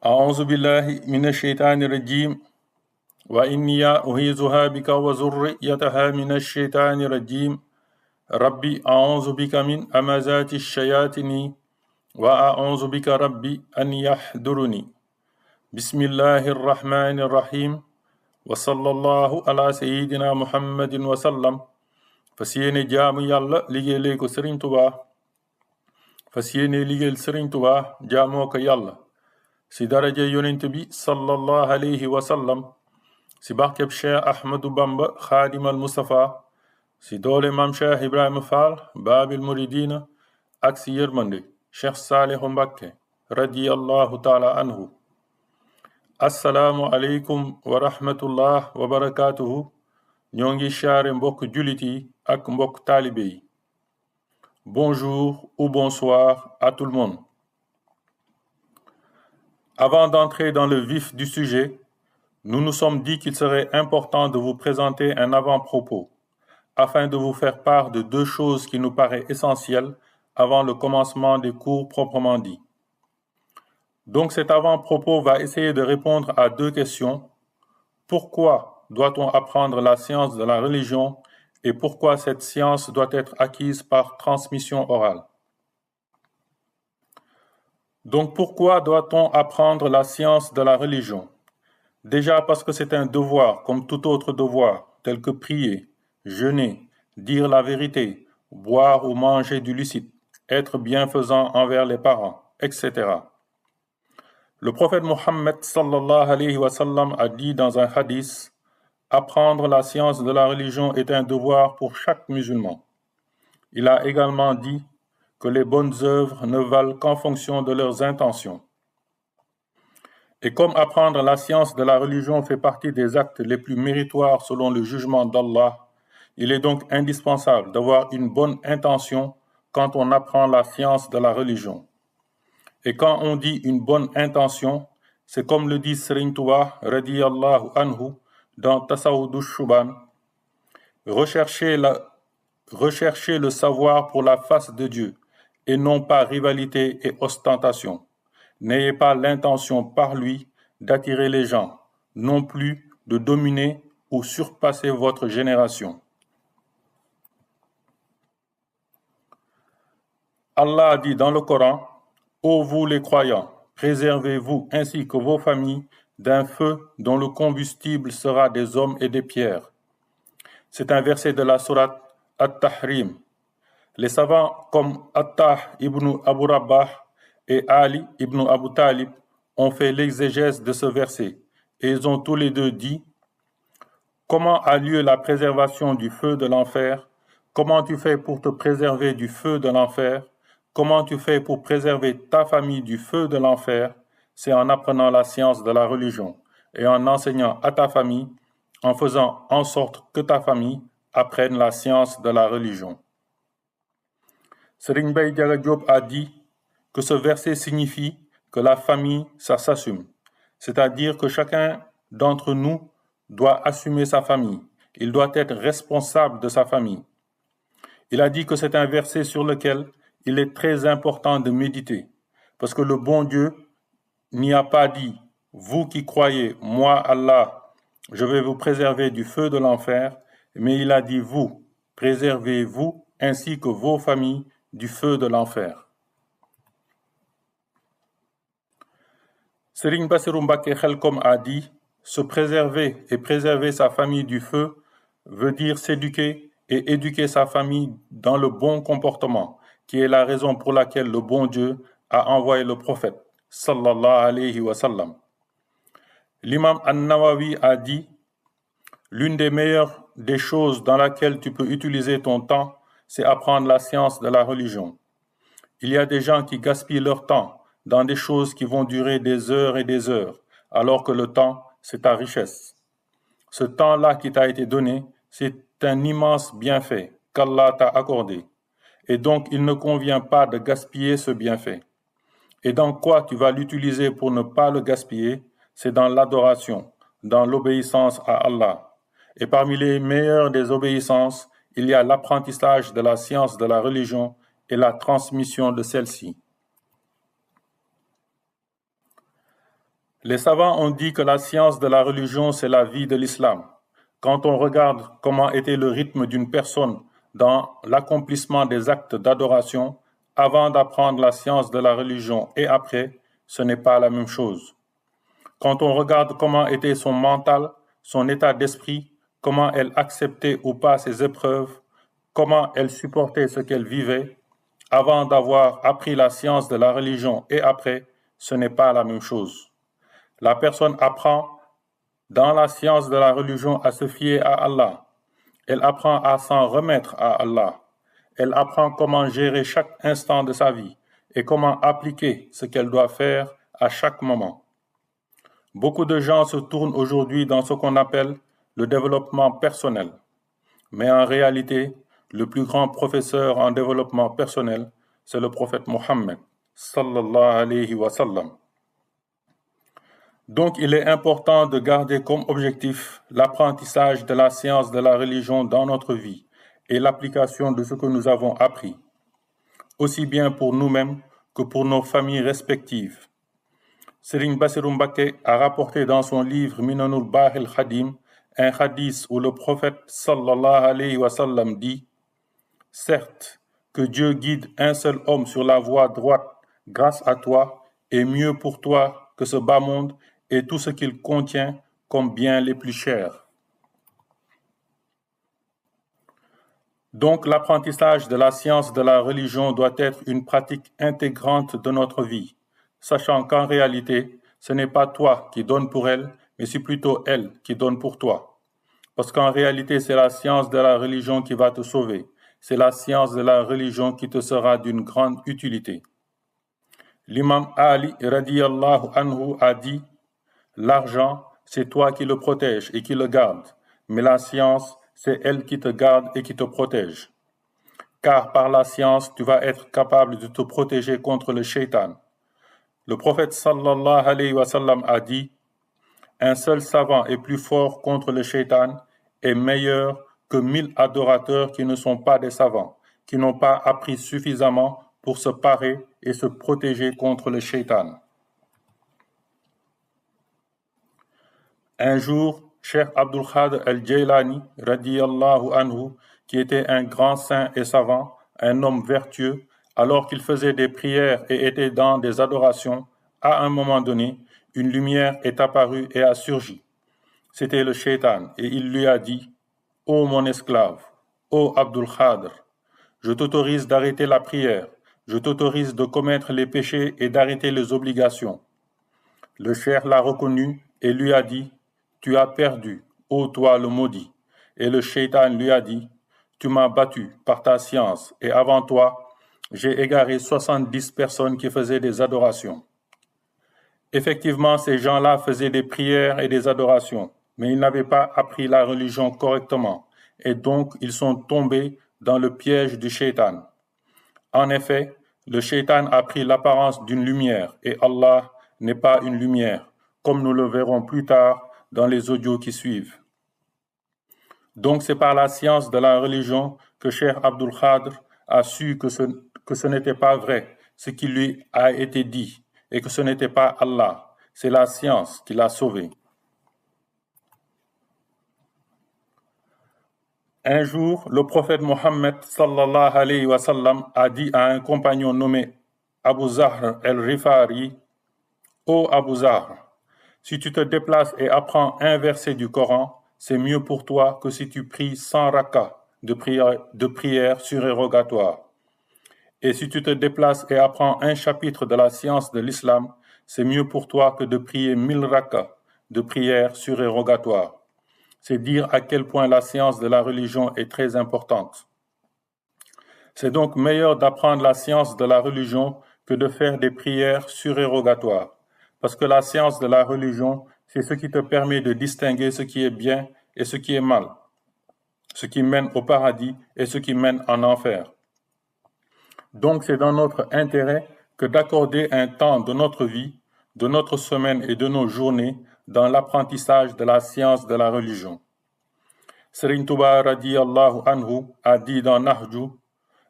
أعوذ بالله من الشيطان الرجيم وإني أعيذها بك وذريتها من الشيطان الرجيم ربي أعوذ بك من همزات الشياطين وأعوذ بك ربي أن يحضرني بسم الله الرحمن الرحيم وصلى الله على سيدنا محمد وسلم فسيني جام يالا ليغي ليكو سيرن توبا فسيني ليغي سيرن توبا جاموك يالا si daraja yonent bi sallallahu alayhi wa sallam si barkeb Cheikh Ahmadou Bamba Xaadimal Mustafa si doole Maam Cheikh Ibrahima Fall Baabil Muridina ak si yërmande Cheikh Saalihu Mbakke radiyallahu taala anhu assalaamu aleykum wa rahmatullah wa barakatuhu ñoo ngi siyaare mbokk julit yi ak mbokk taalibe yi bonjour ou bonsoir à tout le monde. Avant d'entrer dans le vif du sujet, nous nous sommes dit qu'il serait important de vous présenter un avant-propos, afin de vous faire part de deux choses qui nous paraissent essentielles avant le commencement des cours proprement dits. Donc cet avant-propos va essayer de répondre à deux questions. Pourquoi doit-on apprendre la science de la religion et pourquoi cette science doit être acquise par transmission orale? Donc pourquoi doit-on apprendre la science de la religion? Déjà parce que c'est un devoir comme tout autre devoir, tel que prier, jeûner, dire la vérité, boire ou manger du licite, être bienfaisant envers les parents, etc. Le prophète Mohammed sallallahu alayhi wa sallam a dit dans un hadith, apprendre la science de la religion est un devoir pour chaque musulman. Il a également dit que les bonnes œuvres ne valent qu'en fonction de leurs intentions. Et comme apprendre la science de la religion fait partie des actes les plus méritoires selon le jugement d'Allah, il est donc indispensable d'avoir une bonne intention quand on apprend la science de la religion. Et quand on dit une bonne intention, c'est comme le dit Serigne Touba radiyallahu anhu dans Tasawudu Shuban, recherchez le savoir pour la face de Dieu, et non pas rivalité et ostentation. N'ayez pas l'intention par lui d'attirer les gens, non plus de dominer ou surpasser votre génération. Allah a dit dans le Coran, ô vous les croyants, préservez-vous ainsi que vos familles d'un feu dont le combustible sera des hommes et des pierres. C'est un verset de la sourate At-Tahrim. Les savants comme Attah ibn Abu Rabbah et Ali ibn Abu Talib ont fait l'exégèse de ce verset et ils ont tous les deux dit comment a lieu la préservation du feu de l'enfer? Comment tu fais pour te préserver du feu de l'enfer? Comment tu fais pour préserver ta famille du feu de l'enfer? C'est en apprenant la science de la religion et en enseignant à ta famille, en faisant en sorte que ta famille apprenne la science de la religion. Serigne Baye Diaga Diop a dit que ce verset signifie que la famille, ça s'assume. C'est-à-dire que chacun d'entre nous doit assumer sa famille. Il doit être responsable de sa famille. Il a dit que c'est un verset sur lequel il est très important de méditer. Parce que le bon Dieu n'y a pas dit, vous qui croyez, moi Allah, je vais vous préserver du feu de l'enfer, mais il a dit vous, préservez-vous ainsi que vos familles du feu de l'enfer. Serigne Bassirou Mbacké Khelcom a dit, se préserver et préserver sa famille du feu veut dire s'éduquer et éduquer sa famille dans le bon comportement, qui est la raison pour laquelle le bon Dieu a envoyé le prophète, sallallahu alayhi wa sallam. L'imam An-Nawawi a dit, l'une des meilleures des choses dans laquelle tu peux utiliser ton temps, c'est apprendre la science de la religion. Il y a des gens qui gaspillent leur temps dans des choses qui vont durer des heures et des heures, alors que le temps, c'est ta richesse. Ce temps-là qui t'a été donné, c'est un immense bienfait qu'Allah t'a accordé. Et donc, il ne convient pas de gaspiller ce bienfait. Et dans quoi tu vas l'utiliser pour ne pas le gaspiller? C'est dans l'adoration, dans l'obéissance à Allah. Et parmi les meilleures des obéissances, il y a l'apprentissage de la science de la religion et la transmission de celle-ci. Les savants ont dit que la science de la religion, c'est la vie de l'islam. Quand on regarde comment était le rythme d'une personne dans l'accomplissement des actes d'adoration, avant d'apprendre la science de la religion et après, ce n'est pas la même chose. Quand on regarde comment était son mental, son état d'esprit, comment elle acceptait ou pas ses épreuves, comment elle supportait ce qu'elle vivait, avant d'avoir appris la science de la religion et après, ce n'est pas la même chose. La personne apprend dans la science de la religion à se fier à Allah. Elle apprend à s'en remettre à Allah. Elle apprend comment gérer chaque instant de sa vie et comment appliquer ce qu'elle doit faire à chaque moment. Beaucoup de gens se tournent aujourd'hui dans ce qu'on appelle le développement personnel. Mais en réalité, le plus grand professeur en développement personnel, c'est le prophète Mohammed, sallallahu alayhi wa sallam. Donc, il est important de garder comme objectif l'apprentissage de la science de la religion dans notre vie et l'application de ce que nous avons appris, aussi bien pour nous-mêmes que pour nos familles respectives. Serigne Bassirou Mbacké a rapporté dans son livre Minanul Bahil Khadim un hadith où le prophète sallallahu alayhi wa sallam dit « Certes, que Dieu guide un seul homme sur la voie droite grâce à toi est mieux pour toi que ce bas monde et tout ce qu'il contient comme biens les plus chers. » Donc l'apprentissage de la science de la religion doit être une pratique intégrante de notre vie, sachant qu'en réalité, ce n'est pas toi qui donnes pour elle, mais c'est plutôt elle qui donne pour toi. Parce qu'en réalité, c'est la science de la religion qui va te sauver. C'est la science de la religion qui te sera d'une grande utilité. L'imam Ali radiyallahu anhu a dit « L'argent, c'est toi qui le protèges et qui le garde, mais la science, c'est elle qui te garde et qui te protège. Car par la science, tu vas être capable de te protéger contre le shaitan. » Le prophète sallallahu alayhi wa sallam a dit « Un seul savant est plus fort contre le shaitan et meilleur que 1000 adorateurs qui ne sont pas des savants, qui n'ont pas appris suffisamment pour se parer et se protéger contre le shaitan. » Un jour, Cheikh Abdul Qadir al-Jaylani, radiyallahu anhu, qui était un grand saint et savant, un homme vertueux, alors qu'il faisait des prières et était dans des adorations, à un moment donné, une lumière est apparue et a surgi. C'était le shaitan, et il lui a dit « Ô mon esclave, ô Abdul Qadir, je t'autorise d'arrêter la prière, je t'autorise de commettre les péchés et d'arrêter les obligations. » Le cheikh l'a reconnu et lui a dit « Tu as perdu, ô toi le maudit. » Et le shaitan lui a dit « Tu m'as battu par ta science, et avant toi, j'ai égaré 70 personnes qui faisaient des adorations. » Effectivement, ces gens-là faisaient des prières et des adorations, mais ils n'avaient pas appris la religion correctement, et donc ils sont tombés dans le piège du shaitan. En effet, le shaitan a pris l'apparence d'une lumière, et Allah n'est pas une lumière, comme nous le verrons plus tard dans les audios qui suivent. Donc c'est par la science de la religion que Cheikh Abdul Qadir a su que ce n'était pas vrai, ce qui lui a été dit, et que ce n'était pas Allah, c'est la science qui l'a sauvé. Un jour, le prophète Mohammed sallallahu alayhi wa sallam a dit à un compagnon nommé Abu Zahr el-Rifari « Ô Abu Zahr, si tu te déplaces et apprends un verset du Coran, c'est mieux pour toi que si tu pries 100 rakas de prière surérogatoire. Et si tu te déplaces et apprends un chapitre de la science de l'islam, c'est mieux pour toi que de prier 1000 rakas de prière surérogatoire. » C'est dire à quel point la science de la religion est très importante. C'est donc meilleur d'apprendre la science de la religion que de faire des prières surérogatoires. Parce que la science de la religion, c'est ce qui te permet de distinguer ce qui est bien et ce qui est mal, ce qui mène au paradis et ce qui mène en enfer. Donc c'est dans notre intérêt que d'accorder un temps de notre vie, de notre semaine et de nos journées dans l'apprentissage de la science de la religion. Serigne Touba radiyallahu anhu a dit dans Nahju,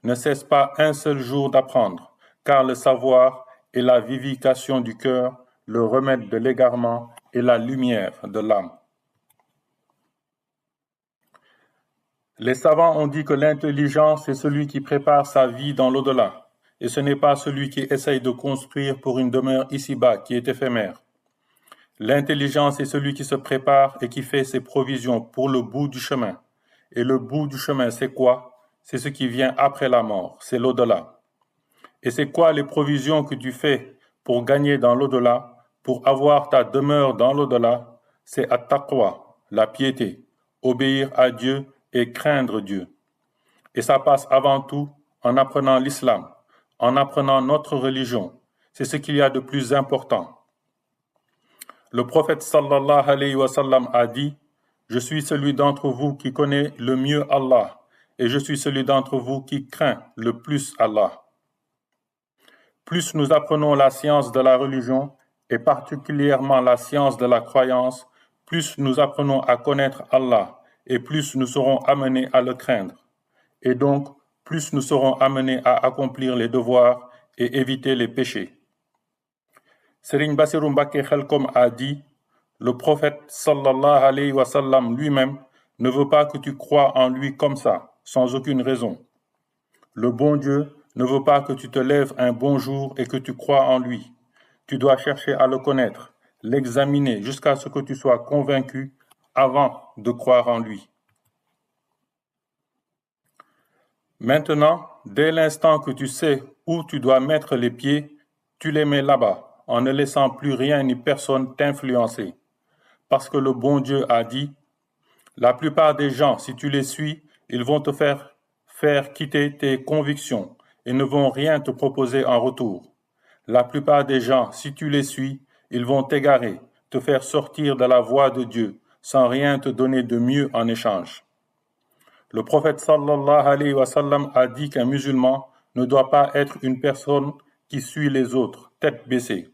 ne cesse pas un seul jour d'apprendre, car le savoir est la vivification du cœur, le remède de l'égarement et la lumière de l'âme. Les savants ont dit que l'intelligence est celui qui prépare sa vie dans l'au-delà, et ce n'est pas celui qui essaye de construire pour une demeure ici-bas qui est éphémère. L'intelligence est celui qui se prépare et qui fait ses provisions pour le bout du chemin. Et le bout du chemin, c'est quoi? C'est ce qui vient après la mort, c'est l'au-delà. Et c'est quoi les provisions que tu fais pour gagner dans l'au-delà, pour avoir ta demeure dans l'au-delà? C'est at-taqwa, la piété, obéir à Dieu et craindre Dieu. Et ça passe avant tout en apprenant l'islam, en apprenant notre religion. C'est ce qu'il y a de plus important. Le prophète sallallahu alayhi wa sallam a dit « Je suis celui d'entre vous qui connaît le mieux Allah, et je suis celui d'entre vous qui craint le plus Allah. » Plus nous apprenons la science de la religion, et particulièrement la science de la croyance, plus nous apprenons à connaître Allah, et plus nous serons amenés à le craindre. Et donc, plus nous serons amenés à accomplir les devoirs et éviter les péchés. Serigne Bassirou Mbacké Khelcom a dit « Le prophète sallallahu alayhi wa sallam lui-même ne veut pas que tu crois en lui comme ça, sans aucune raison. Le bon Dieu ne veut pas que tu te lèves un bon jour et que tu crois en lui. Tu dois chercher à le connaître, l'examiner jusqu'à ce que tu sois convaincu avant de croire en lui. Maintenant, dès l'instant que tu sais où tu dois mettre les pieds, tu les mets là-bas, en ne laissant plus rien ni personne t'influencer. Parce que le bon Dieu a dit, la plupart des gens, si tu les suis, ils vont te faire quitter tes convictions et ne vont rien te proposer en retour. La plupart des gens, si tu les suis, ils vont t'égarer, te faire sortir de la voie de Dieu, sans rien te donner de mieux en échange. Le prophète sallallahu alayhi wa sallam a dit qu'un musulman ne doit pas être une personne qui suit les autres, tête baissée.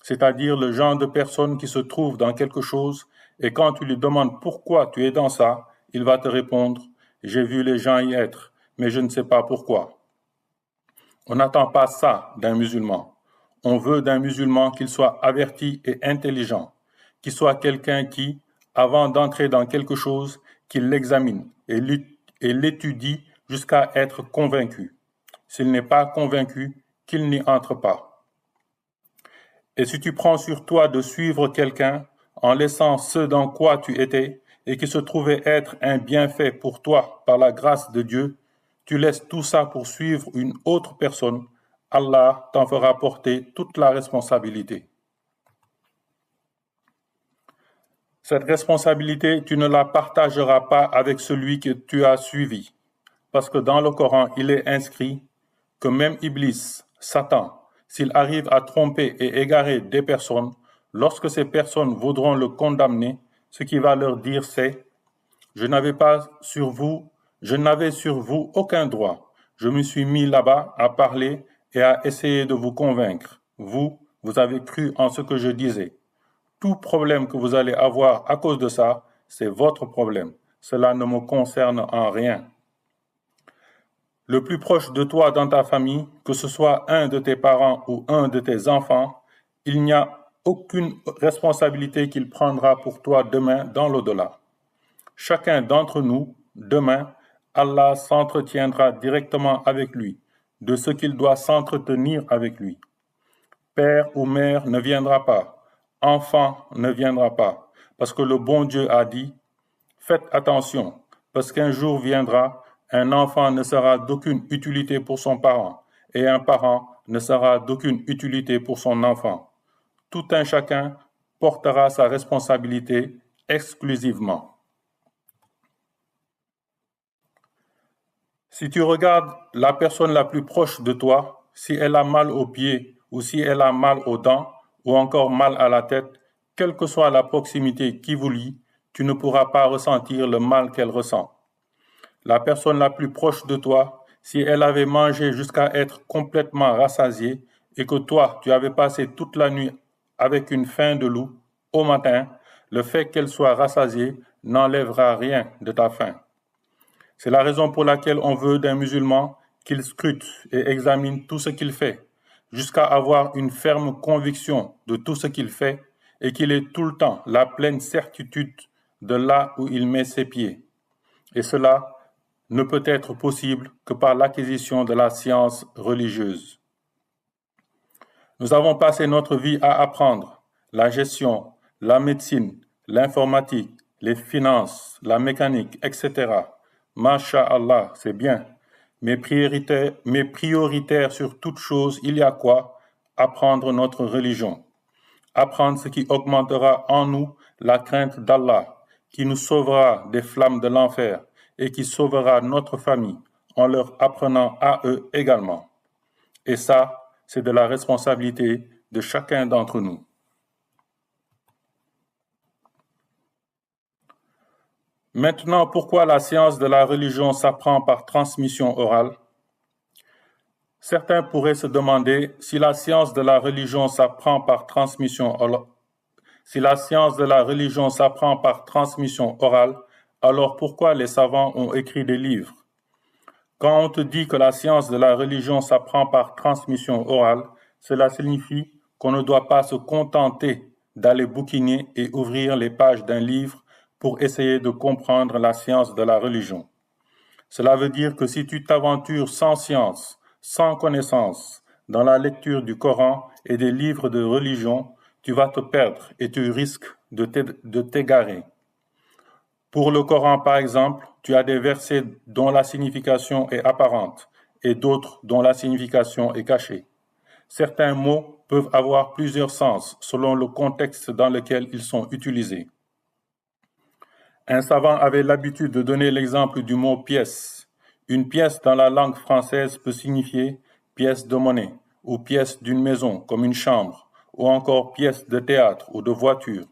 C'est-à-dire le genre de personne qui se trouve dans quelque chose et quand tu lui demandes pourquoi tu es dans ça, il va te répondre « J'ai vu les gens y être, mais je ne sais pas pourquoi ». On n'attend pas ça d'un musulman. On veut d'un musulman qu'il soit averti et intelligent, qu'il soit quelqu'un qui, avant d'entrer dans quelque chose, qu'il l'examine et l'étudie jusqu'à être convaincu. S'il n'est pas convaincu, qu'il n'y entre pas. Et si tu prends sur toi de suivre quelqu'un en laissant ce dans quoi tu étais et qui se trouvait être un bienfait pour toi par la grâce de Dieu, tu laisses tout ça pour suivre une autre personne, Allah t'en fera porter toute la responsabilité. Cette responsabilité, tu ne la partageras pas avec celui que tu as suivi, parce que dans le Coran, il est inscrit que même Iblis, Satan, s'il arrive à tromper et égarer des personnes, lorsque ces personnes voudront le condamner, ce qu'il va leur dire c'est « Je n'avais sur vous aucun droit. Je me suis mis là-bas à parler et à essayer de vous convaincre. Vous avez cru en ce que je disais. Tout problème que vous allez avoir à cause de ça, c'est votre problème. Cela ne me concerne en rien. » Le plus proche de toi dans ta famille, que ce soit un de tes parents ou un de tes enfants, il n'y a aucune responsabilité qu'il prendra pour toi demain dans l'au-delà. Chacun d'entre nous, demain, Allah s'entretiendra directement avec lui, de ce qu'il doit s'entretenir avec lui. Père ou mère ne viendra pas, enfant ne viendra pas, parce que le bon Dieu a dit « Faites attention, parce qu'un jour viendra, un enfant ne sera d'aucune utilité pour son parent, et un parent ne sera d'aucune utilité pour son enfant. Tout un chacun portera sa responsabilité exclusivement. » Si tu regardes la personne la plus proche de toi, si elle a mal aux pieds ou si elle a mal aux dents ou encore mal à la tête, quelle que soit la proximité qui vous lie, tu ne pourras pas ressentir le mal qu'elle ressent. La personne la plus proche de toi, si elle avait mangé jusqu'à être complètement rassasiée et que toi, tu avais passé toute la nuit avec une faim de loup, au matin, le fait qu'elle soit rassasiée n'enlèvera rien de ta faim. C'est la raison pour laquelle on veut d'un musulman qu'il scrute et examine tout ce qu'il fait, jusqu'à avoir une ferme conviction de tout ce qu'il fait et qu'il ait tout le temps la pleine certitude de là où il met ses pieds. Et cela ne peut être possible que par l'acquisition de la science religieuse. Nous avons passé notre vie à apprendre la gestion, la médecine, l'informatique, les finances, la mécanique, etc. Masha'Allah, c'est bien. Mais prioritaire sur toute chose, il y a quoi? Apprendre notre religion. Apprendre ce qui augmentera en nous la crainte d'Allah, qui nous sauvera des flammes de l'enfer et qui sauvera notre famille en leur apprenant à eux également. Et ça, c'est de la responsabilité de chacun d'entre nous. Maintenant, pourquoi la science de la religion s'apprend par transmission orale? Certains pourraient se demander si la science de la religion s'apprend par transmission orale, alors pourquoi les savants ont écrit des livres? Quand on te dit que la science de la religion s'apprend par transmission orale, cela signifie qu'on ne doit pas se contenter d'aller bouquiner et ouvrir les pages d'un livre pour essayer de comprendre la science de la religion. Cela veut dire que si tu t'aventures sans science, sans connaissance, dans la lecture du Coran et des livres de religion, tu vas te perdre et tu risques de t'égarer. Pour le Coran, par exemple, tu as des versets dont la signification est apparente et d'autres dont la signification est cachée. Certains mots peuvent avoir plusieurs sens selon le contexte dans lequel ils sont utilisés. Un savant avait l'habitude de donner l'exemple du mot pièce. Une pièce dans la langue française peut signifier pièce de monnaie ou pièce d'une maison comme une chambre ou encore pièce de théâtre ou de voiture.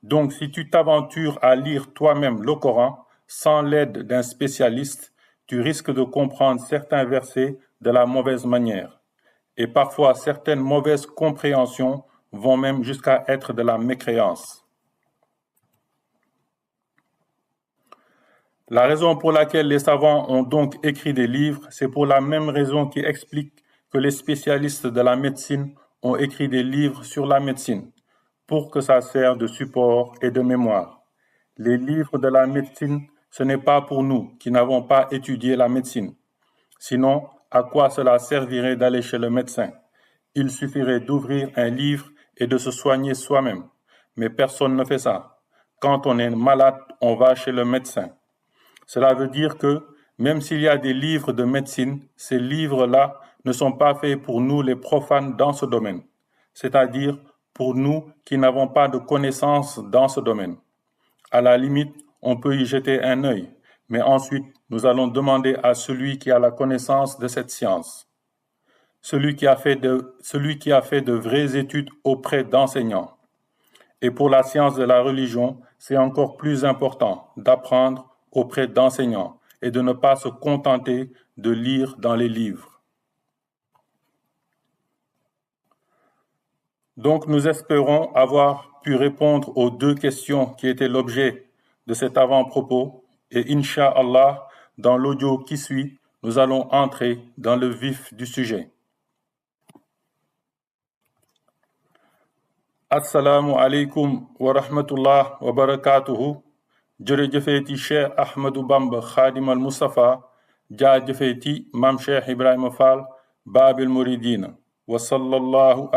Donc, si tu t'aventures à lire toi-même le Coran sans l'aide d'un spécialiste, tu risques de comprendre certains versets de la mauvaise manière. Et parfois, certaines mauvaises compréhensions vont même jusqu'à être de la mécréance. La raison pour laquelle les savants ont donc écrit des livres, c'est pour la même raison qui explique que les spécialistes de la médecine ont écrit des livres sur la médecine, pour que ça serve de support et de mémoire. Les livres de la médecine, ce n'est pas pour nous qui n'avons pas étudié la médecine. Sinon, à quoi cela servirait d'aller chez le médecin? Il suffirait d'ouvrir un livre et de se soigner soi-même. Mais personne ne fait ça. Quand on est malade, on va chez le médecin. Cela veut dire que, même s'il y a des livres de médecine, ces livres-là ne sont pas faits pour nous les profanes dans ce domaine, c'est-à-dire pour nous qui n'avons pas de connaissances dans ce domaine. À la limite, on peut y jeter un œil, mais ensuite, nous allons demander à celui qui a la connaissance de cette science, celui qui a fait de vraies études auprès d'enseignants. Et pour la science de la religion, c'est encore plus important d'apprendre auprès d'enseignants et de ne pas se contenter de lire dans les livres. Donc, nous espérons avoir pu répondre aux deux questions qui étaient l'objet de cet avant-propos et Inch'Allah, dans l'audio qui suit, nous allons entrer dans le vif du sujet. Assalamu alaikum wa rahmatullah wa barakatuhu. jërëjëfeeti Cheikh Ahmadou Bamba Khadim al Mustafa jaajëfeeti Mam Cheikh Ibrahima Fall Babil Mouridina wa sallallahu